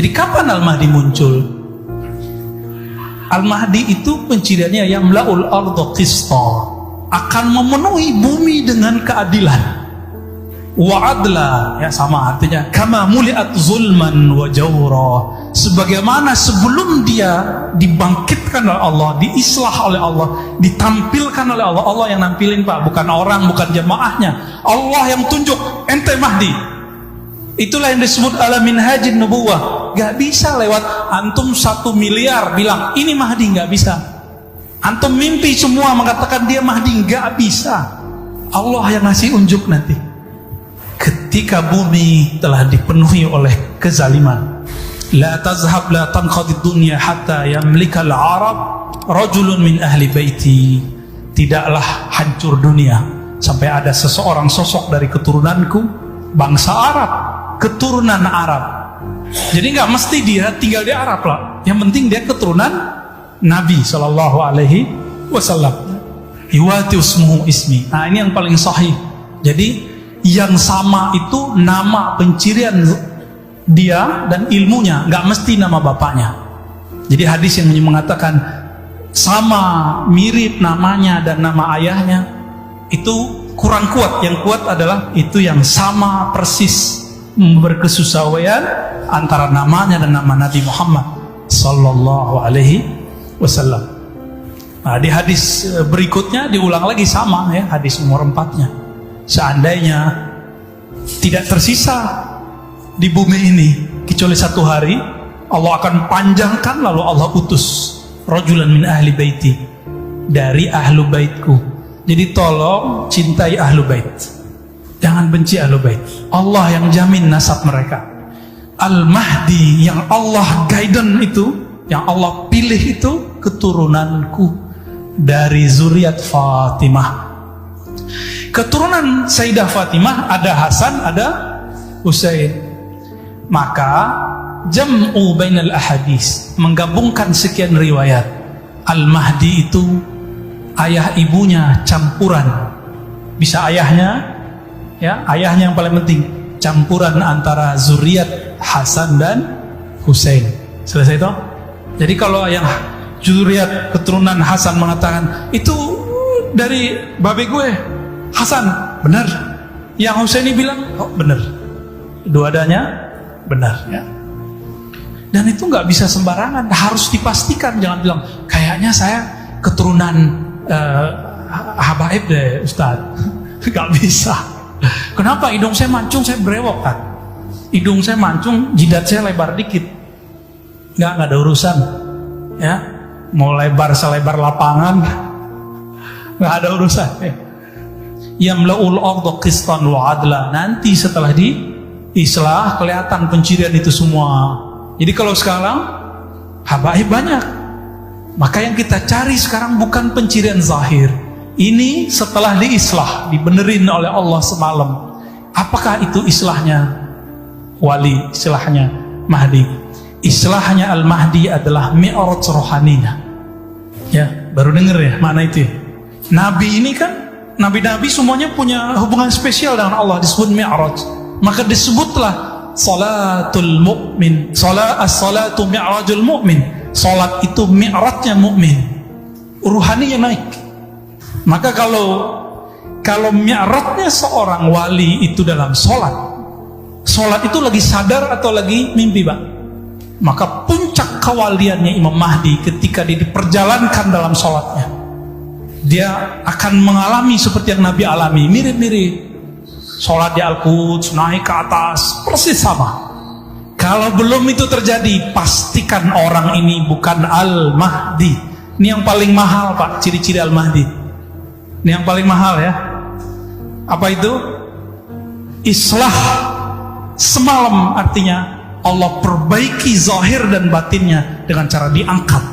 Jadi kapan Al-Mahdi muncul? Al-Mahdi itu penciriannya yamla'ul arda qista, akan memenuhi bumi dengan keadilan. Wa adla, ya sama artinya kama muliat zulman wa jawra, sebagaimana sebelum dia dibangkitkan oleh Allah, diislah oleh Allah, ditampilkan oleh Allah. Allah yang nampilin Pak, bukan orang, bukan jamaahnya. Allah yang tunjuk ente Mahdi. Itulah yang disebut ala minhajin nubuwah. Gak bisa lewat antum 1 miliar bilang ini Mahdi, gak bisa. Antum mimpi semua mengatakan dia Mahdi, gak bisa. Allah yang ngasih unjuk nanti ketika bumi telah dipenuhi oleh kezaliman. La tazhab la tanqadid dunya hatta yamlikal arab rajulun min ahli baiti. Tidaklah hancur dunia sampai ada seseorang sosok dari keturunanku, bangsa Arab, keturunan Arab. Jadi nggak mesti dia tinggal di Arab lah, yang penting dia keturunan Nabi Shallallahu Alaihi Wasallam. Iwati usmuhu ismi. Nah ini yang paling sahih. Jadi yang sama itu nama pencirian dia dan ilmunya, nggak mesti nama bapaknya. Jadi hadis yang mengatakan sama mirip namanya dan nama ayahnya itu kurang kuat. Yang kuat adalah itu yang sama persis berkesesuaian antara namanya dan nama Nabi Muhammad Sallallahu Alaihi Wasallam. Nah, di hadis berikutnya diulang lagi sama ya, hadis nomor 4-nya. Seandainya tidak tersisa di bumi ini kecuali 1 hari, Allah akan panjangkan lalu Allah utus rajulan min ahli baiti, dari ahlu baitku. Jadi tolong cintai ahlu bait, jangan benci ahlu bait. Allah yang jamin nasab mereka. Al-Mahdi yang Allah guidance itu, yang Allah pilih itu keturunanku dari zuriat Fatimah. Keturunan Sayyidah Fatimah ada Hasan, ada Husain. Maka jam'u bainal ahadis, menggabungkan sekian riwayat. Al-Mahdi itu ayah ibunya campuran. Bisa ayahnya, ya, ayahnya yang paling penting, campuran antara zuriat Hasan dan Husain. Selesai itu? Jadi kalau yang zuriat keturunan Hasan mengatakan itu dari babe gue Hasan, benar. Yang Husaini bilang, oh benar. Dua-duanya benar ya. Dan itu nggak bisa sembarangan, harus dipastikan. Jangan bilang kayaknya saya keturunan habaib deh Ustaz. Nggak bisa. Kenapa? Hidung saya mancung, saya brewok kan. Hidung saya mancung, jidat saya lebar dikit. Nggak ada urusan ya. Mau lebar selebar lapangan, nggak ada urusan ya. Yamla'ul arda qistan wa adla. Nanti setelah diislah kelihatan pencirian itu semua. Jadi kalau sekarang habaib banyak, maka yang kita cari sekarang bukan pencirian zahir. Ini setelah diislah, dibenerin oleh Allah semalam. Apakah itu islahnya wali, islahnya Mahdi? Islahnya Al-Mahdi adalah mi'raj rohaninya. Ya, baru denger ya mana itu ya? Nabi ini kan, nabi-nabi semuanya punya hubungan spesial dengan Allah, disebut mi'raj. Maka disebutlah salatul mu'min, as-salatu mi'rajul mu'min. Salat itu mi'rajnya mu'min, ruhaninya naik. Maka kalau mi'rajnya seorang wali itu dalam salat itu lagi sadar atau lagi mimpi, Pak? Maka puncak kewaliannya Imam Mahdi ketika dia diperjalankan dalam salatnya, dia akan mengalami seperti yang Nabi alami, mirip-mirip. Sholat di Al-Quds, naik ke atas, persis sama. Kalau belum itu terjadi, pastikan orang ini bukan Al-Mahdi. Ini yang paling mahal Pak, ciri-ciri Al-Mahdi. Ini yang paling mahal ya. Apa itu? Islah semalam, artinya Allah perbaiki zahir dan batinnya dengan cara diangkat.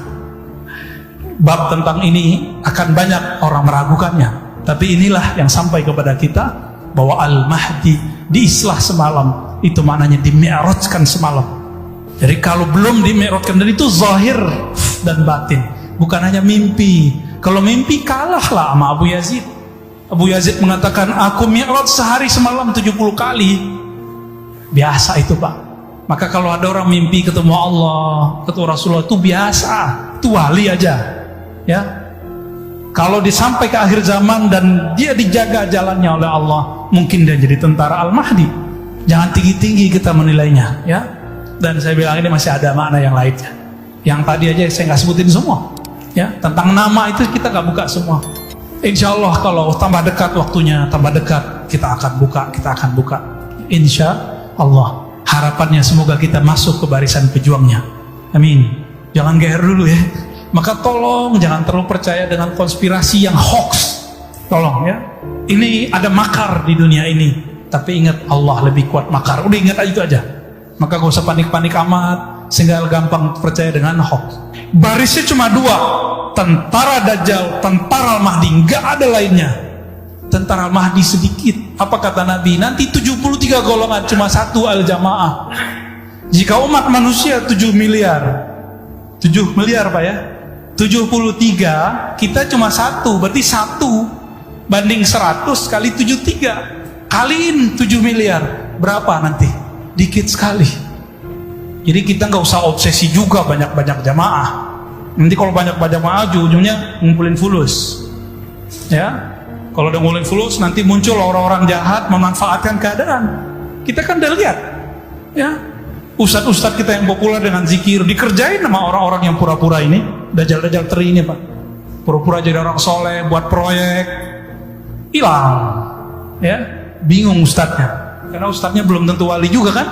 Bab tentang ini akan banyak orang meragukannya, tapi inilah yang sampai kepada kita, bahwa Al-Mahdi diislah semalam, itu maknanya dimi'rajkan semalam. Jadi kalau belum dimi'rajkan, dan itu zahir dan batin, bukan hanya mimpi. Kalau mimpi kalahlah sama Abu Yazid. Abu Yazid mengatakan, aku mi'raj sehari semalam 70 kali. Biasa itu Pak. Maka kalau ada orang mimpi ketemu Allah, ketemu Rasulullah, itu biasa, itu wali aja, ya. Kalau disampai ke akhir zaman dan dia dijaga jalannya oleh Allah, mungkin dia jadi tentara Al-Mahdi. Jangan tinggi-tinggi kita menilainya, ya. Dan saya bilang ini masih ada makna yang lainnya. Yang tadi aja saya nggak sebutin semua, ya. Tentang nama itu kita nggak buka semua. Insya Allah kalau tambah dekat waktunya, tambah dekat, kita akan buka. Insya Allah. Harapannya semoga kita masuk ke barisan pejuangnya. Amin. Jangan geher dulu ya. Maka tolong jangan terlalu percaya dengan konspirasi yang hoax. Tolong ya. Ini ada makar di dunia ini. Tapi ingat Allah lebih kuat makar. Udah ingat aja itu aja. Maka gak usah panik-panik amat sehingga gampang percaya dengan hoax. Barisnya cuma dua. Tentara Dajjal, tentara Al-Mahdi. Gak ada lainnya. Tentara Al-Mahdi sedikit. Apa kata Nabi? Nanti 73 golongan, cuma satu al-jamaah. Jika umat manusia 7 miliar 7 miliar Pak ya, 73, kita cuma satu. Berarti 1 banding 100 kali 73, kaliin 7 miliar, berapa nanti? Dikit sekali. Jadi kita nggak usah obsesi juga banyak-banyak jamaah. Nanti kalau banyak-banyak jamaah ujungnya ngumpulin fulus, ya. Kalau udah ngumpulin fulus, nanti muncul orang-orang jahat memanfaatkan keadaan. Kita kan udah lihat, ya. Ustadz-ustadz kita yang populer dengan zikir dikerjain sama orang-orang yang pura-pura ini, dajjal-dajjal teri ini Pak. Pura-pura jadi orang soleh, buat proyek, hilang, ya. Bingung ustadznya, karena ustadznya belum tentu wali juga kan.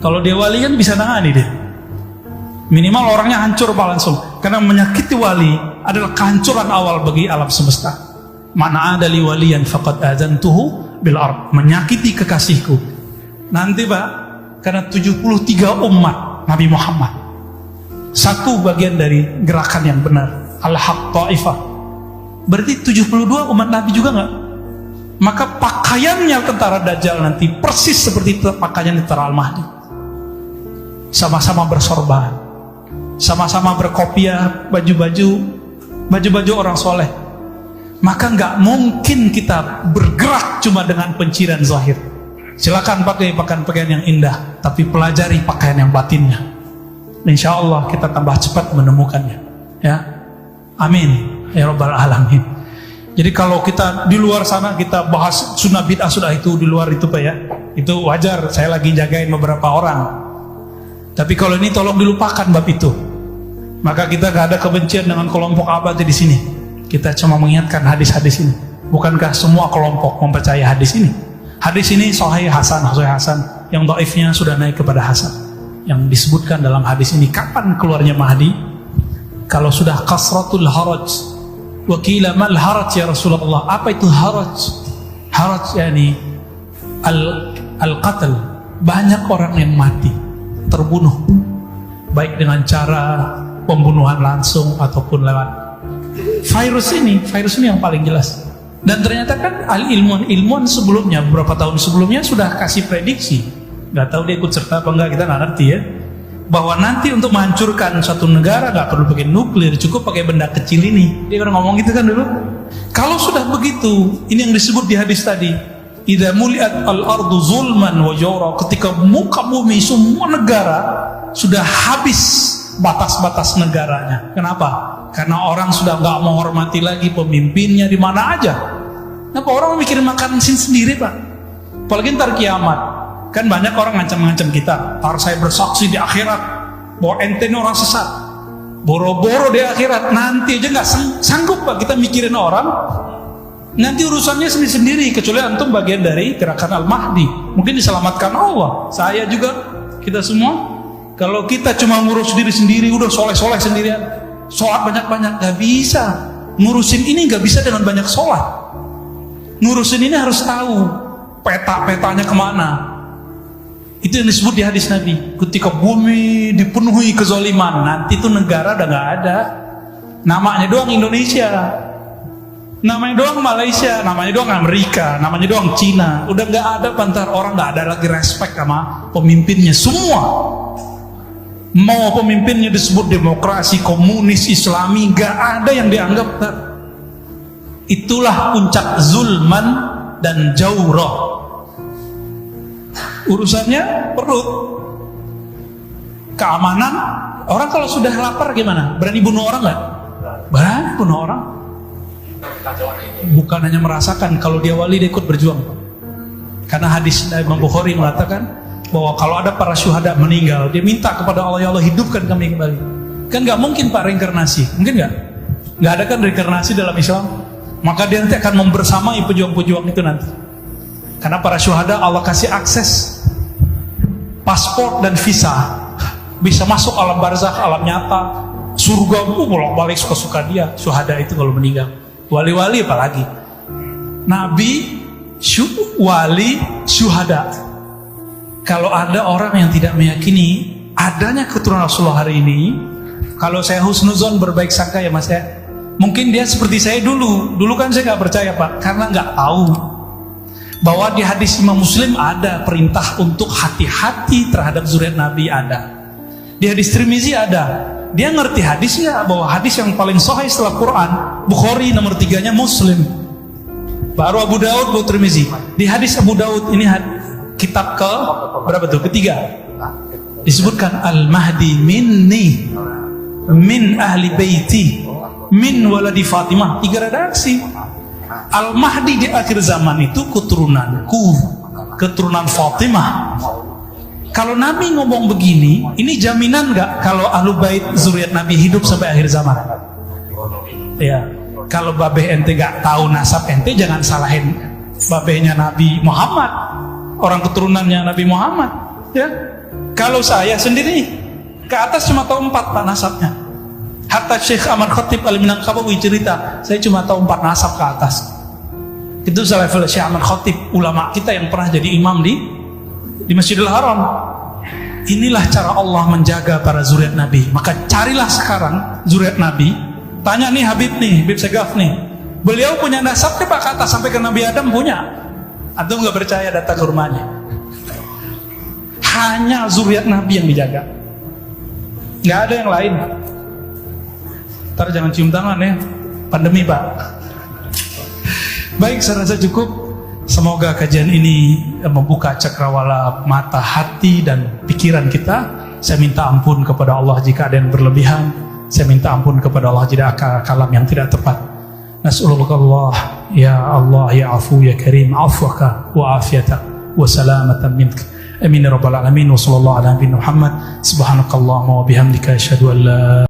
Kalau dia wali kan bisa nangani dia. Minimal orangnya hancur Pak langsung, karena menyakiti wali adalah kehancuran awal bagi alam semesta. Mana ada li waliyan faqad adzantuhu bil ard, menyakiti kekasihku. Nanti Pak, karena 73 umat Nabi Muhammad, satu bagian dari gerakan yang benar, al-haq ta'ifah. Berarti 72 umat Nabi juga enggak? Maka pakaiannya tentara Dajjal nanti persis seperti pakaian tentara Al-Mahdi. Sama-sama bersorban, sama-sama berkopiah, baju-baju orang soleh. Maka nggak mungkin kita bergerak cuma dengan penciran zahir. Silakan pakai pakaian yang indah, tapi pelajari pakaian yang batinnya. Insya Allah kita tambah cepat menemukannya, ya. Amin ya rabbal alamin. Jadi kalau kita di luar sana kita bahas sunnah bid'ah, sudah itu di luar itu Pak ya, itu wajar. Saya lagi jagain beberapa orang. Tapi kalau ini tolong dilupakan bab itu. Maka kita gak ada kebencian dengan kelompok abadi di sini. Kita cuma mengingatkan hadis-hadis ini. Bukankah semua kelompok mempercayai hadis ini? Hadis ini sahih hasan, yang dhaifnya sudah naik kepada hasan. Yang disebutkan dalam hadis ini, kapan keluarnya Mahdi? Kalau sudah kasratul haraj. Wa qila mal haraj ya Rasulullah. Apa itu haraj? Haraj yani al-qatl. Banyak orang yang mati, terbunuh, baik dengan cara pembunuhan langsung ataupun lewat virus ini yang paling jelas. Dan ternyata kan ilmuwan sebelumnya, beberapa tahun sebelumnya sudah kasih prediksi. Gak tahu dia ikut serta apa enggak, kita nggak ngerti ya, bahwa nanti untuk menghancurkan suatu negara gak perlu pakai nuklir, cukup pakai benda kecil ini. Dia pernah ngomong gitu kan dulu. Kalau sudah begitu, ini yang disebut di hadis tadi, idza muliat al-ardu zulman wa jawra, ketika muka bumi semua negara sudah habis batas-batas negaranya. Kenapa? Karena orang sudah nggak menghormati lagi pemimpinnya di mana aja. Kenapa orang mikirin makan sendiri Pak? Apalagi ntar kiamat. Kan banyak orang ngancam-ngancam kita. Ntar saya bersaksi di akhirat bahwa ente ini orang sesat. Boro-boro di akhirat. Nanti aja nggak sanggup Pak kita mikirin orang. Nanti urusannya sendiri-sendiri. Kecuali antum bagian dari gerakan Al-Mahdi. Mungkin diselamatkan Allah. Saya juga, kita semua. Kalau kita cuma ngurus diri sendiri, udah soleh-soleh sendirian, sholat banyak-banyak, gak bisa. Ngurusin ini gak bisa dengan banyak sholat. Ngurusin ini harus tahu peta-petanya kemana. Itu yang disebut di hadis Nabi. Ketika bumi dipenuhi kezaliman, nanti itu negara udah gak ada. Namanya doang Indonesia, namanya doang Malaysia, namanya doang Amerika, namanya doang Cina. Udah gak ada pantar, orang gak ada lagi respect sama pemimpinnya semua. Mau pemimpinnya disebut demokrasi, komunis, islami, gak ada yang dianggap. Itulah puncak zulman dan jawrah. Urusannya perut. keamanan. Orang kalau sudah lapar gimana? Berani bunuh orang nggak? Berani bunuh orang. Bukan hanya merasakan, kalau dia wali dia ikut berjuang. Karena hadis Imam Bukhari mengatakan bahwa kalau ada para syuhada meninggal, dia minta kepada Allah, ya Allah hidupkan kami kembali. Kan nggak mungkin Pak reinkarnasi, mungkin nggak? Nggak ada kan reinkarnasi dalam Islam. Maka dia nanti akan membersamai pejuang-pejuang itu nanti. Karena para syuhada Allah kasih akses paspor dan visa, bisa masuk alam barzakh, alam nyata, surga, bolak-balik suka-suka dia. Syuhada itu kalau meninggal. Wali-wali apalagi. Nabi, wali, syuhada. Kalau ada orang yang tidak meyakini adanya keturunan Rasulullah hari ini, kalau saya husnuzon berbaik sangka ya Mas ya, mungkin dia seperti saya dulu kan saya nggak percaya Pak, karena nggak tahu bahwa di hadis Imam Muslim ada perintah untuk hati-hati terhadap zuriat Nabi, ada di hadis Tirmizi ada. Dia ngerti hadisnya, bahwa hadis yang paling sahih setelah Quran Bukhari, nomor 3-nya Muslim, baru Abu Daud, baru Tirmizi. Di hadis Abu Daud ini kitab ke berapa tuh? Ketiga. Disebutkan Al-Mahdi minni, min ahli baiti, min waladi Fatimah. 3 redaksi. Al-Mahdi di akhir zaman itu keturunanku, keturunan Fatimah. Kalau Nabi ngomong begini, ini jaminan nggak kalau ahlu bait zuriat Nabi hidup sampai akhir zaman? Ya, kalau babeh ente nggak tahu nasab ente, jangan salahin babehnya Nabi Muhammad, orang keturunannya Nabi Muhammad. Ya, kalau saya sendiri ke atas cuma tahu 4 Pak nasabnya. Hatta Syekh Ahmad Khatib Al-Minangkabawi cerita, saya cuma tahu 4 nasab ke atas. Itu level Syekh Ahmad Khatib, ulama kita yang pernah jadi imam di Masjidil Haram. Inilah cara Allah menjaga para zuriat Nabi. Maka carilah sekarang zuriat Nabi. Tanya nih Habib Segaf nih, beliau punya nasab nih Pak ke atas sampai ke Nabi Adam punya. Atau nggak percaya datang ke rumahnya. Hanya zuriat Nabi yang dijaga, nggak ada yang lain. Ntar jangan cium tangan ya, pandemi Pak. Baik, saya rasa cukup. Semoga kajian ini membuka cakrawala mata hati dan pikiran kita. Saya minta ampun kepada Allah jika ada yang berlebihan. Saya minta ampun kepada Allah jika ada kalam yang tidak tepat. Nas'alullah ya Allah ya afu ya karim, afwaka wa afiyata wa salamatan minka. Amin ya rabbal alamin. Wa sallallahu ala nabiyina Muhammad. Subhanakallahumma wa bihamdika asyhadu an la